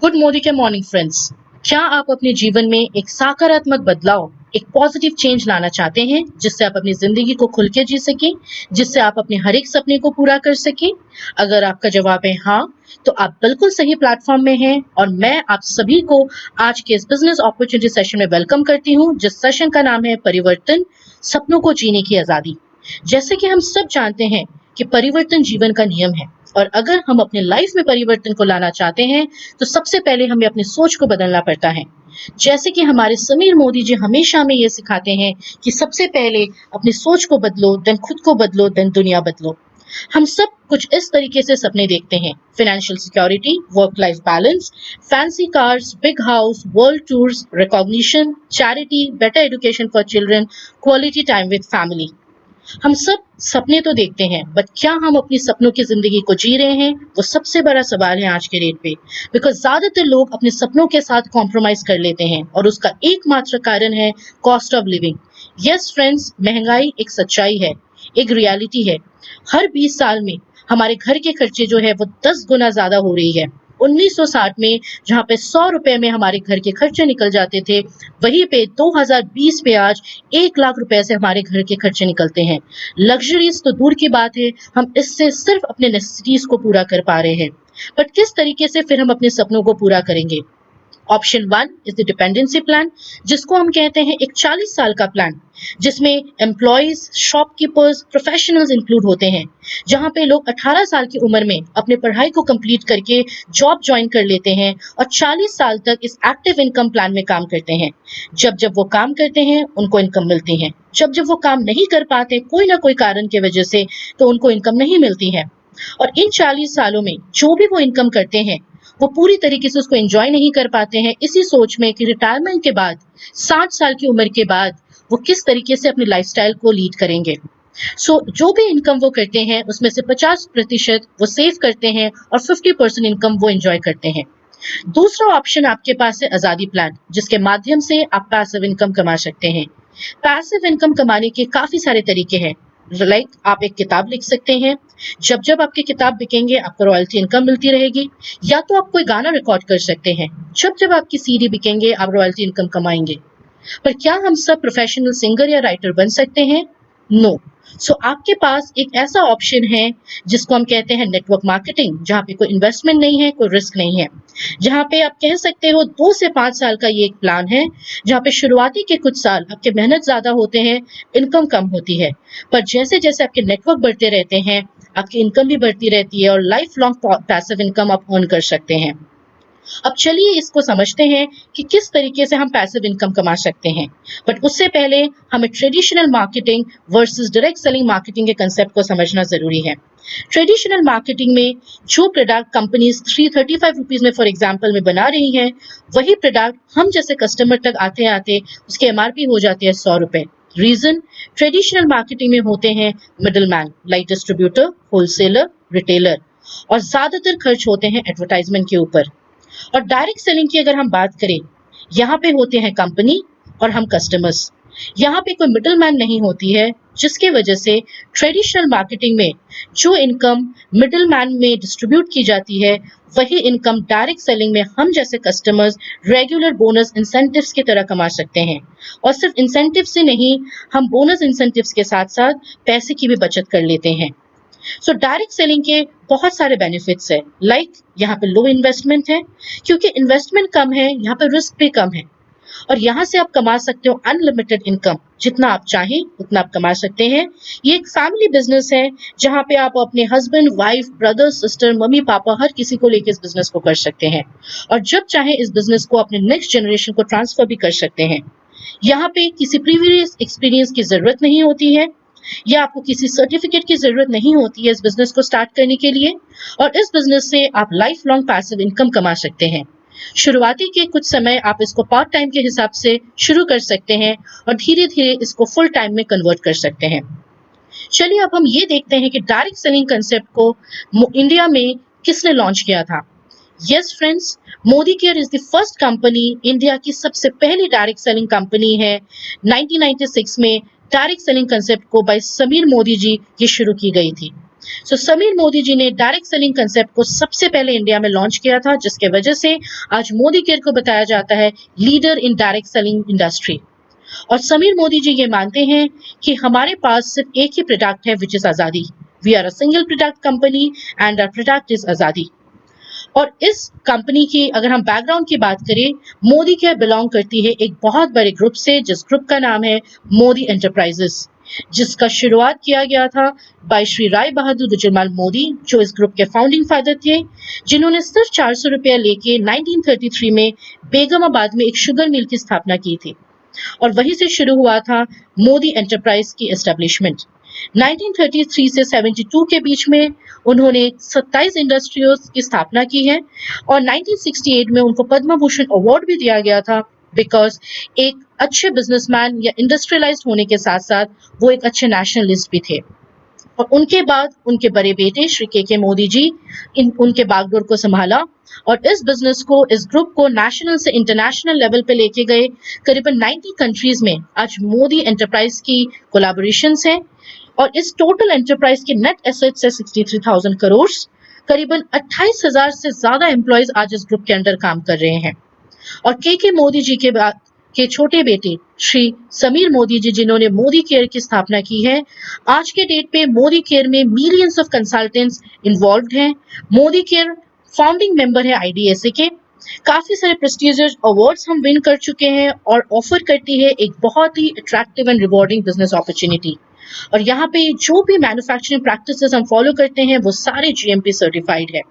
Good Modi के morning friends. क्या आप अपने जीवन में एक सकारात्मक बदलाव, एक पॉजिटिव चेंज लाना चाहते हैं जिससे आप अपनी जिंदगी को खुल के जी सकें, जिससे आप अपने हर एक सपने को पूरा कर सकें? अगर आपका जवाब है हाँ, तो आप बिल्कुल सही प्लेटफॉर्म में हैं और मैं आप सभी को आज के इस बिजनेस अपॉर्चुनिटी सेशन में वेलकम करती हूँ, जिस सेशन का नाम है परिवर्तन, सपनों को जीने की आजादी। जैसे कि हम सब जानते हैं कि परिवर्तन जीवन का नियम है और अगर हम अपने लाइफ में परिवर्तन को लाना चाहते हैं तो सबसे पहले हमें अपनी सोच को बदलना पड़ता है। जैसे कि हमारे समीर मोदी जी हमेशा हमें ये सिखाते हैं कि सबसे पहले अपनी सोच को बदलो, देन खुद को बदलो, देन दुनिया बदलो। हम सब कुछ इस तरीके से सपने देखते हैं: financial security, work life balance, fancy cars, big house, world tours, recognition, charity, better education for children, quality time with family. हम सब सपने तो देखते हैं, बट क्या हम अपनी सपनों की जिंदगी को जी रहे हैं? वो सबसे बड़ा सवाल है आज के डेट पे। बिकॉज ज्यादातर लोग अपने सपनों के साथ कॉम्प्रोमाइज कर लेते हैं और उसका एकमात्र कारण है cost of living. Yes friends, महंगाई एक सच्चाई है, एक रियलिटी है। हर 20 साल में हमारे घर के खर्चे जो है वो 10 गुना ज्यादा हो रही है। 1960 में जहाँ पे 100 रुपए में हमारे घर के खर्चे निकल जाते थे, वहीं पे 2020 में आज 1 लाख रुपए से हमारे घर के खर्चे निकलते हैं। लग्जरीज तो दूर की बात है, हम इससे सिर्फ अपने नेसेसिटीज को पूरा कर पा रहे हैं। बट किस तरीके से फिर हम अपने सपनों को पूरा करेंगे? Option 1 is the dependency plan, जिसको हम कहते हैं एक 40 साल का प्लान, जिसमें एम्प्लॉयज, शॉपकीपर्स, प्रोफेशनल्स इंक्लूड होते हैं, जहां पे लोग 18 साल की उम्र में अपने पढ़ाई को कंप्लीट करके जॉब ज्वाइन कर लेते हैं और 40 साल तक इस एक्टिव इनकम प्लान में काम करते हैं। जब जब वो काम करते हैं उनको इनकम मिलती है, जब जब वो काम नहीं कर पाते कोई ना कोई कारण की वजह से तो उनको इनकम नहीं मिलती है। और इन 40 सालों में जो भी वो इनकम करते हैं वो पूरी तरीके से उसको एंजॉय नहीं कर पाते हैं, इसी सोच में कि रिटायरमेंट के बाद 60 साल की उम्र के बाद वो किस तरीके से अपनी लाइफस्टाइल को लीड करेंगे। जो भी इनकम वो करते हैं उसमें से 50% वो सेव करते हैं और 50% इनकम वो एंजॉय करते हैं। दूसरा ऑप्शन आपके पास है आजादी प्लान, जिसके माध्यम से आप पैसिव इनकम कमा सकते हैं। पैसिव इनकम कमाने के काफी सारे तरीके हैं। लाइक आप एक किताब लिख सकते हैं, जब जब आपकी किताब बिकेंगे आपको रॉयल्टी इनकम मिलती रहेगी। या तो आप कोई गाना रिकॉर्ड कर सकते हैं, जब जब आपकी सीडी बिकेंगे आप रॉयल्टी इनकम कमाएंगे। पर क्या हम सब प्रोफेशनल सिंगर या राइटर बन सकते हैं? नो। सो आपके पास एक ऐसा ऑप्शन है जिसको हम कहते हैं नेटवर्क मार्केटिंग, जहाँ पे कोई इन्वेस्टमेंट नहीं है, कोई रिस्क नहीं है, जहाँ पे आप कह सकते हो 2 से 5 साल का ये एक प्लान है, जहाँ पे शुरुआती के कुछ साल आपके मेहनत ज्यादा होते हैं, इनकम कम होती है, पर जैसे जैसे आपके नेटवर्क बढ़ते रहते हैं आपकी इनकम भी बढ़ती रहती है और लाइफ लॉन्ग पैसिव इनकम आप अर्न कर सकते हैं। अब चलिए इसको समझते हैं कि किस तरीके से हम पैसिव इनकम कमा सकते हैं। बट उससे पहले हमें traditional marketing versus direct selling marketing के कंसेप्ट को समझना जरूरी है। ट्रेडिशनल मार्केटिंग में जो प्रोडक्ट कंपनीज 335 रुपीज में फॉर एग्जांपल में बना रही हैं, वही प्रोडक्ट हम जैसे कस्टमर तक आते आते उसके एमआरपी हो जाती है 100 रुपए। रीजन, ट्रेडिशनल मार्केटिंग में होते हैं middle man like distributor, wholesaler, retailer, और ज्यादातर खर्च होते हैं एडवर्टाइजमेंट के ऊपर। और डायरेक्ट सेलिंग की अगर हम बात करें, यहाँ पे होते हैं कंपनी और हम कस्टमर्स, यहाँ पे कोई मिडल मैन नहीं होती है, जिसके वजह से ट्रेडिशनल मार्केटिंग में जो इनकम मिडल मैन में डिस्ट्रीब्यूट की जाती है वही इनकम डायरेक्ट सेलिंग में हम जैसे कस्टमर्स रेगुलर बोनस इंसेंटिव्स की तरह कमा सकते हैं। और सिर्फ इंसेंटिव से नहीं, हम बोनस इंसेंटिव्स के साथ साथ पैसे की भी बचत कर लेते हैं। सो डायरेक्ट सेलिंग के बहुत सारे बेनिफिट्स है, लाइक यहाँ पे लो इन्वेस्टमेंट है, क्योंकि इन्वेस्टमेंट कम है, यहाँ पे रिस्क भी कम है, और यहाँ से आप कमा सकते हो अनलिमिटेड इनकम, जितना आप चाहें उतना आप कमा सकते हैं। ये एक फैमिली बिजनेस है जहाँ पे आप अपने husband, wife, brother, sister, mummy, पापा हर किसी को लेकर इस बिजनेस को कर सकते हैं और जब चाहे इस बिजनेस को अपने नेक्स्ट जनरेशन को ट्रांसफर भी कर सकते हैं। यहाँ पे किसी प्रीवियस एक्सपीरियंस की जरूरत नहीं होती है या आपको किसी सर्टिफिकेट की जरूरत नहीं होती है इस बिजनेस को स्टार्ट करने के लिए, और इस बिजनेस से आप लाइफ लॉन्ग पैसिव इनकम कमा सकते हैं। शुरुआती के कुछ समय आप इसको पार्ट टाइम के हिसाब से शुरू कर सकते हैं और धीरे धीरे इसको फुल टाइम में कन्वर्ट कर सकते हैं। चलिए अब हम ये देखते हैं कि डायरेक्ट सेलिंग कंसेप्ट को इंडिया में किसने लॉन्च किया था। Yes friends, Modi care is the first company, India की सबसे पहली डायरेक्ट सेलिंग कंपनी है। 1996 में डायरेक्ट सेलिंग कंसेप्ट को बाय समीर मोदी जी ये शुरू की गई थी। सो समीर मोदी जी ने डायरेक्ट सेलिंग कंसेप्ट को सबसे पहले इंडिया में लॉन्च किया था, जिसके वजह से आज मोदी केयर को बताया जाता है leader in direct selling industry. और समीर मोदी जी ये मानते हैं कि हमारे पास सिर्फ एक ही प्रोडक्ट है, which is Azadi. We are a single product company and our product is Azadi. और इस कंपनी की अगर हम बैकग्राउंड की बात करें, मोदी केयर बिलोंग करती है एक बहुत बड़े ग्रुप से, जिस ग्रुप का नाम है मोदी एंटरप्राइजेस, जिसका शुरुआत किया गया था बाय श्री राय बहादुर गुजरलाल मोदी, जो इस ग्रुप के फाउंडिंग फादर थे, जिन्होंने सिर्फ 400 रुपया लेके 1933 में बेगमाबाद में एक शुगर मिल की स्थापना की थी। और वहीं से शुरू हुआ था मोदी एंटरप्राइज की एस्टेब्लिशमेंट। 1933 से 72 के बीच में उन्होंने 27 इंडस्ट्रीज की स्थापना की है और 1968 में उनको पद्म भूषण अवार्ड भी दिया गया था, बिकॉज एक अच्छे बिजनेसमैन या इंडस्ट्रियलाइज्ड होने के साथ साथ वो एक अच्छे नेशनलिस्ट भी थे। और उनके बाद उनके बड़े बेटे श्री के मोदी जी उनके बागडोर को संभाला और इस बिजनेस को, इस ग्रुप को नेशनल से इंटरनेशनल लेवल पे लेके गए। करीबन 90 कंट्रीज में आज मोदी एंटरप्राइज की कोलैबोरेशंस हैं और इस टोटल एंटरप्राइज के नेट एसेट्स है 63,000 करोड़। करीबन 28,000 से ज्यादा एम्प्लॉयज आज इस ग्रुप के अंडर काम कर रहे हैं। और के मोदी जी के छोटे बेटे श्री समीर मोदी जी, जिन्होंने मोदी केयर की स्थापना की है, आज के डेट पे मोदी केयर में मिलियंस ऑफ कंसल्टेंट्स इन्वॉल्व्ड हैं। मोदी केयर फाउंडिंग मेंबर है IDSA के। काफी सारे प्रेस्टिजियस अवार्ड्स हम विन कर चुके हैं और ऑफर करती है एक बहुत ही attractive and rewarding business opportunity. और यहाँ पे जो भी मैन्युफैक्चरिंग प्रैक्टिसेस हम फॉलो करते हैं वो सारे GMP सर्टिफाइड है।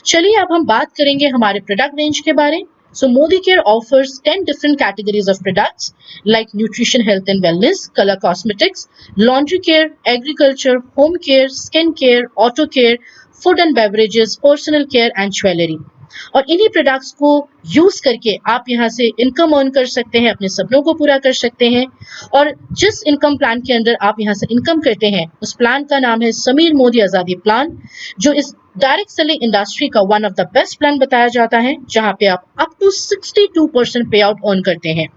चलिए अब हम बात करेंगे हमारे प्रोडक्ट रेंज के बारे। So Modi Care offers 10 different categories of products like nutrition, health and wellness, color cosmetics, laundry care, agriculture, home care, skin care, auto care, food and beverages, personal care and jewelry. और इन्हीं products को use करके आप यहाँ से income earn कर सकते हैं, अपने सपनों को पूरा कर सकते हैं। और जिस इनकम प्लान के अंदर आप यहाँ से इनकम करते हैं, उस प्लान का नाम है समीर मोदी आजादी प्लान, जो इस डायरेक्ट सेलिंग इंडस्ट्री का one of the best plan बताया जाता है, जहां पे आप अप टू 62% पे आउट अर्न करते हैं।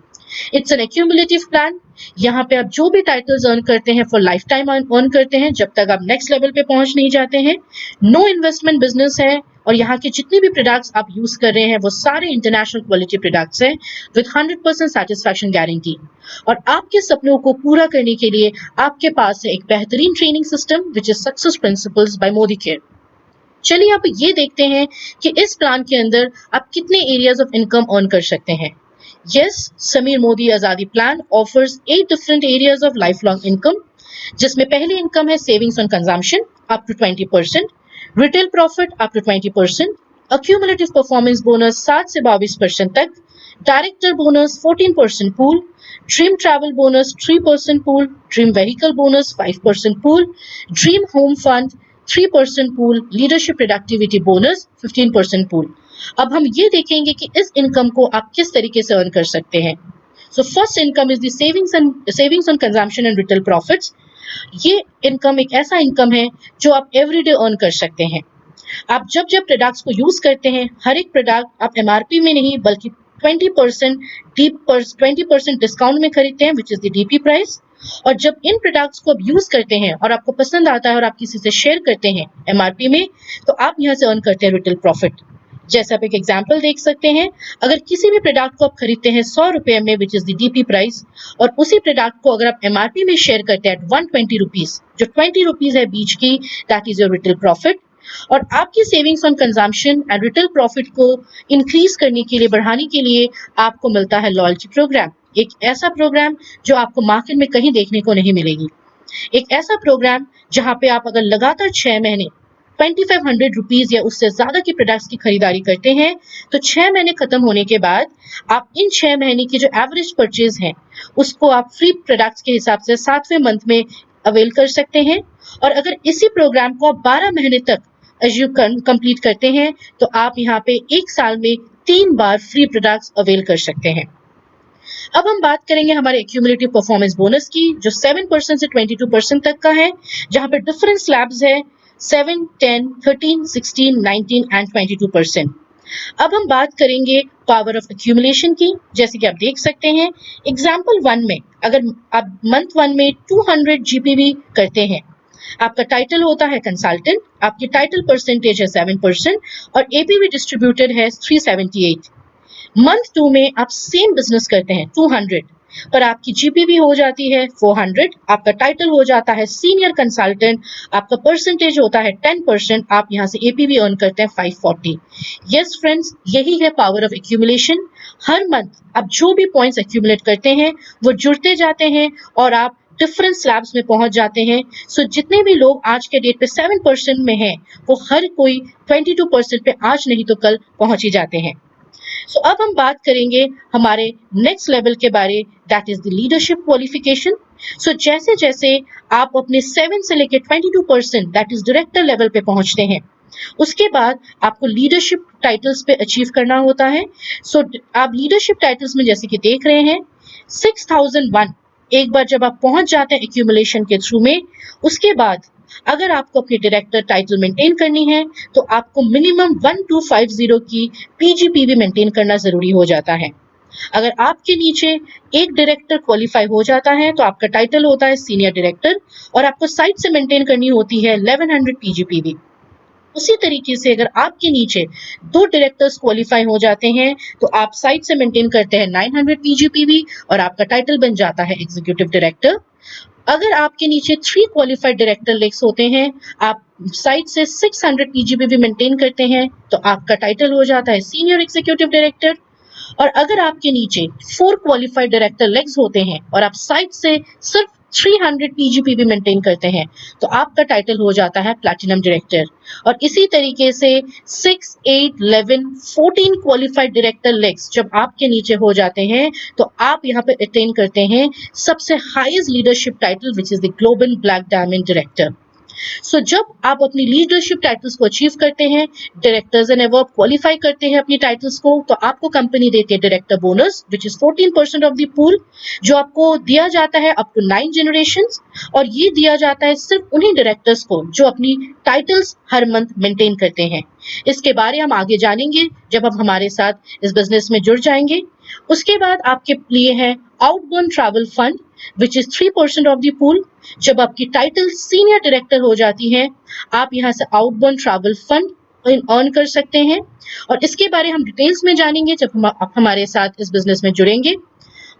It's an accumulative plan. यहाँ पे आप जो भी टाइटल्स अर्न करते हैं फॉर लाइफ टाइम अर्न करते हैं, जब तक आप नेक्स्ट लेवल पे पहुंच नहीं जाते हैं। नो इन्वेस्टमेंट बिजनेस है और यहाँ के जितने भी प्रोडक्ट्स आप यूज कर रहे हैं वो सारे इंटरनेशनल क्वालिटी प्रोडक्ट्स हैं विद 100% सेटिस्फैक्शन गारंटी। और आपके सपनों को पूरा करने के लिए आपके पास है एक बेहतरीन training system which is success principles by Modi care. चलिए आप ये देखते हैं कि इस प्लान के अंदर आप कितने एरियाज ऑफ इनकम अर्न कर सकते हैं। Yes, Sameer Modi Azadi plan offers 8 different areas of lifelong income, जिसमें पहली इनकम है savings on consumption up to 20%, retail profit up to 20%, accumulative performance bonus 7 से 22% तक, director bonus 14% pool, dream travel bonus 3% pool, dream vehicle bonus 5% pool, dream home fund 3% pool, leadership productivity bonus 15% pool. अब हम ये देखेंगे कि इस income को आप किस तरीके से अर्न कर सकते हैं। So first income is the savings on consumption and retail profits. ये इनकम एक ऐसा इनकम है जो आप एवरीडे अर्न कर सकते हैं। आप जब जब प्रोडक्ट्स को यूज करते हैं, हर एक प्रोडक्ट आप MRP में नहीं बल्कि 20% डिस्काउंट में खरीदते हैं, विच इज द DP प्राइस। और जब इन प्रोडक्ट्स को आप यूज करते हैं और आपको पसंद आता है और आप किसी से शेयर करते हैं MRP में, तो आप यहाँ से अर्न करते हैं रिटेल प्रॉफिट। जैसे आप एक एग्जाम्पल देख सकते हैं, अगर किसी भी प्रोडक्ट को आप खरीदते हैं 100 रुपए में, विच इज द DP प्राइस, और उसी प्रोडक्ट को अगर आप MRP में शेयर करते हैं 120 रुपीज, जो 20 रुपीज है बीच की, that is your retail profit. और आपकी savings on consumption and retail profit को इंक्रीज करने के लिए, बढ़ाने के लिए आपको मिलता है लॉयल्टी प्रोग्राम। एक ऐसा प्रोग्राम जो आपको मार्केट में कहीं देखने को नहीं मिलेगी। एक ऐसा प्रोग्राम जहां पे आप अगर लगातार 6 महीने 2500 रुपीज या उससे ज्यादा की प्रोडक्ट्स की खरीदारी करते हैं, तो 6 महीने खत्म होने के बाद आप इन 6 महीने की जो एवरेज परचेज है उसको आप फ्री प्रोडक्ट्स के हिसाब से 7वें मंथ में अवेल कर सकते हैं। और अगर इसी प्रोग्राम को आप 12 महीने तक कंप्लीट करते हैं, तो आप यहाँ पे एक साल में 3 बार फ्री प्रोडक्ट्स अवेल कर सकते हैं। अब हम बात करेंगे हमारे एक्यूमुलेटिव परफॉर्मेंस बोनस की, जो 7% से 22% तक का है, जहां पे डिफरेंट स्लैब्स है 7, 10, 13, 16, 19 एंड 22%। अब हम बात करेंगे पावर ऑफ एक्यूमुलेशन की। जैसे कि आप देख सकते हैं एग्जाम्पल 1 में, अगर आप मंथ 1 में 200 GPV करते हैं, आपका टाइटल होता है कंसल्टेंट, आपकी टाइटल परसेंटेज है 7% और एपीवी डिस्ट्रीब्यूटेड है 378। मंथ 2 में आप सेम बिजनेस करते हैं 200, पर आपकी जीपीवी हो जाती है 400, आपका टाइटल हो जाता है सीनियर कंसल्टेंट, आपका परसेंटेज होता है 10%, आप यहां से एपीवी अर्न करते हैं 540। यस फ्रेंड्स, यही है power of accumulation. Her month आप जो भी पॉइंट्स एक्यूमुलेट करते हैं वो जुड़ते जाते हैं और आप डिफरेंट स्लैब्स में पहुंच जाते हैं। सो जितने भी लोग आज के डेट पे 7% में हैं, वो हर कोई 22% पे आज नहीं तो कल पहुंच ही जाते हैं। सो अब हम बात करेंगे हमारे नेक्स्ट लेवल के बारे, that is the leadership qualification. So जैसे जैसे आप अपने 7 से लेकर 22% दैट इज डायरेक्टर लेवल पे पहुंचते हैं, उसके बाद आपको लीडरशिप टाइटल्स पे अचीव करना होता है। सो आप लीडरशिप टाइटल्स में जैसे कि देख रहे हैं 6001, एक बार जब आप पहुंच जाते हैं एक्यूमुलेशन के थ्रू में, उसके बाद अगर आपको अपनी डायरेक्टर टाइटल मेंटेन करनी है तो आपको मिनिमम 1250 की पीजीपीवी मेंटेन करना जरूरी हो जाता है। अगर आपके नीचे एक डायरेक्टर क्वालिफाई हो जाता है तो आपका टाइटल होता है सीनियर डायरेक्टर और आपको साइट से मेंटेन करनी होती है 1100 पीजीपीवी। उसी तरीके से अगर आपके नीचे 2 डायरेक्टर्स क्वालिफाई हो जाते हैं तो आप साइट से मेंटेन करते हैं 900 पीजीपीवी और आपका टाइटल बन जाता है एग्जीक्यूटिव डायरेक्टर। अगर आपके नीचे 3 क्वालिफाइड डायरेक्टर लेग्स होते हैं, आप साइट से 600 पीजीपीवी मेंटेन करते हैं तो आपका टाइटल हो जाता है सीनियर एग्जीक्यूटिव डायरेक्टर। और अगर आपके नीचे 4 क्वालिफाइड डायरेक्टर लेग्स होते हैं और आप साइट से सिर्फ 300 पीजीपीवी मेंटेन करते हैं तो आपका टाइटल हो जाता है प्लैटिनम डायरेक्टर। और इसी तरीके से 6, 8, 11, 14 क्वालिफाइड डायरेक्टर लेग्स जब आपके नीचे हो जाते हैं तो आप यहाँ पे अटेन करते हैं सबसे highest leadership title which is the global black diamond director. So जब आप अपनी लीडरशिप टाइटल्स को अचीव करते हैं, डायरेक्टर्स एंड अबव क्वालिफाई करते हैं अपनी टाइटल्स को, तो आपको कंपनी देती है director bonus which is 14% of the pool, जो आपको दिया जाता है अप टू 9 जनरेशंस। और ये दिया जाता है सिर्फ उन्हीं डायरेक्टर्स को जो अपनी टाइटल्स हर मंथ मेंटेन करते हैं। इसके बारे हम आगे जानेंगे जब आप हमारे साथ इस बिजनेस में जुड़ जाएंगे। उसके बाद आपके लिए है outbound travel fund which is 3% of the pool. जब आपकी टाइटल सीनियर डायरेक्टर हो जाती है, आप यहाँ से आउटबोर्न ट्रैवल फंड अर्न कर सकते हैं और इसके बारे हम डिटेल्स में जानेंगे जब आप हमारे साथ इस बिजनेस में जुड़ेंगे।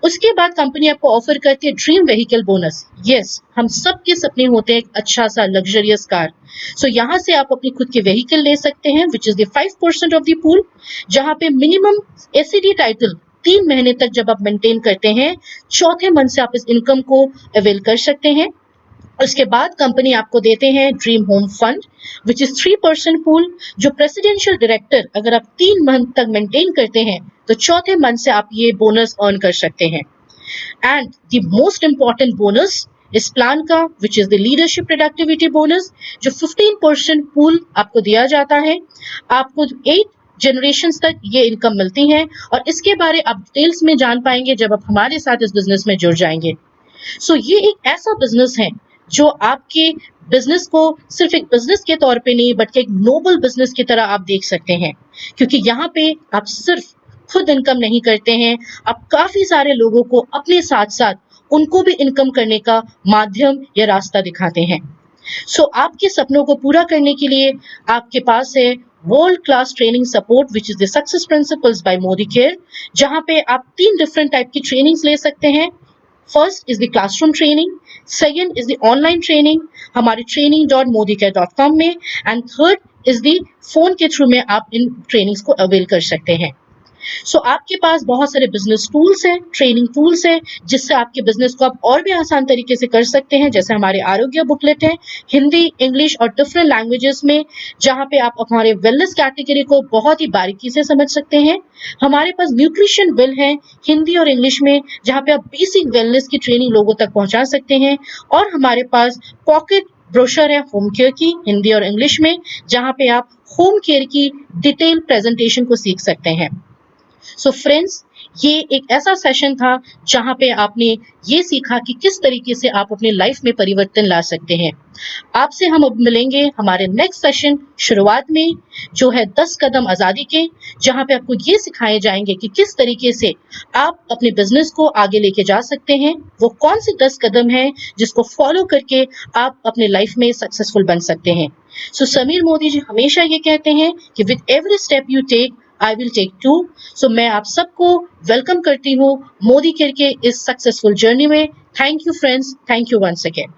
उसके बाद कंपनी आपको ऑफर करती है ड्रीम व्हीकल बोनस। यस, हम सब के सपने होते हैं एक अच्छा सा लग्जरियस कार। सो यहाँ से आप अपनी खुद की व्हीकल ले सकते हैं विच is the 5% of the pool, जहाँ पे मिनिमम एसईडी टाइटल 3 महीने तक जब आप मेंटेन करते हैं, चौथे मंथ से आप इस इनकम को अवेल कर सकते हैं। उसके बाद कंपनी आपको देते हैं dream home fund which is 3% pool, जो प्रेसिडेंशियल डायरेक्टर अगर आप 3 मंथ तक मेंटेन करते हैं तो चौथे मंथ से आप ये बोनस अर्न कर सकते हैं। And the most important bonus इस प्लान का विच is the leadership productivity bonus, जो 15% पूल आपको दिया जाता है। आपको 8 जनरेशंस तक ये इनकम मिलती है और इसके बारे आप डिटेल्स में जान पाएंगे जब आप हमारे साथ इस बिजनेस में जुड़ जाएंगे। सो ये एक ऐसा बिजनेस है जो आपके बिजनेस को सिर्फ एक बिजनेस के तौर पे नहीं बल्कि एक नोबल बिजनेस की तरह आप देख सकते हैं, क्योंकि यहाँ पे आप सिर्फ खुद इनकम नहीं करते हैं, आप काफी सारे लोगों को अपने साथ साथ उनको भी इनकम करने का माध्यम या रास्ता दिखाते हैं। सो आपके सपनों को पूरा करने के लिए आपके पास है world class training support which is the success principles by Modi care, जहां पे आप 3 डिफरेंट टाइप की ट्रेनिंग्स ले सकते हैं। First is the classroom training, second is the online training हमारे training.modicare.com में, and third is the phone के थ्रू में आप इन ट्रेनिंग्स को अवेल कर सकते हैं। सो आपके पास बहुत सारे बिजनेस टूल्स हैं, ट्रेनिंग टूल्स हैं, जिससे आपके बिजनेस को आप और भी आसान तरीके से कर सकते हैं। जैसे हमारे आरोग्य बुकलेट है हिंदी, इंग्लिश और डिफरेंट लैंग्वेजेस में, जहां पे आप हमारे वेलनेस कैटेगरी को बहुत ही बारीकी से समझ सकते हैं। हमारे पास न्यूट्रिशन वेल है हिंदी और इंग्लिश में, जहां पे आप बेसिक वेलनेस की ट्रेनिंग लोगों तक पहुंचा सकते हैं। और हमारे पास पॉकेट ब्रोशर है होम केयर की हिंदी और इंग्लिश में, जहां पे आप होम केयर की डिटेल प्रेजेंटेशन को सीख सकते हैं। सो फ्रेंड्स, ये एक ऐसा सेशन था जहां पे आपने ये सीखा कि किस तरीके से आप अपनी लाइफ में परिवर्तन ला सकते हैं। आपसे हम अब मिलेंगे हमारे नेक्स्ट सेशन शुरुआत में, जो है 10 कदम आजादी के, जहां पे आपको ये सिखाए जाएंगे कि किस तरीके से आप अपने बिजनेस को आगे लेके जा सकते हैं। वो कौन से 10 कदम हैं जिसको फॉलो करके आप अपने लाइफ में सक्सेसफुल बन सकते हैं। सो समीर मोदी जी हमेशा ये कहते हैं कि with every step you take I will take two. So मैं आप सबको वेलकम करती हूँ मोदी केयर के इस सक्सेसफुल जर्नी में। Thank you friends, thank you once again.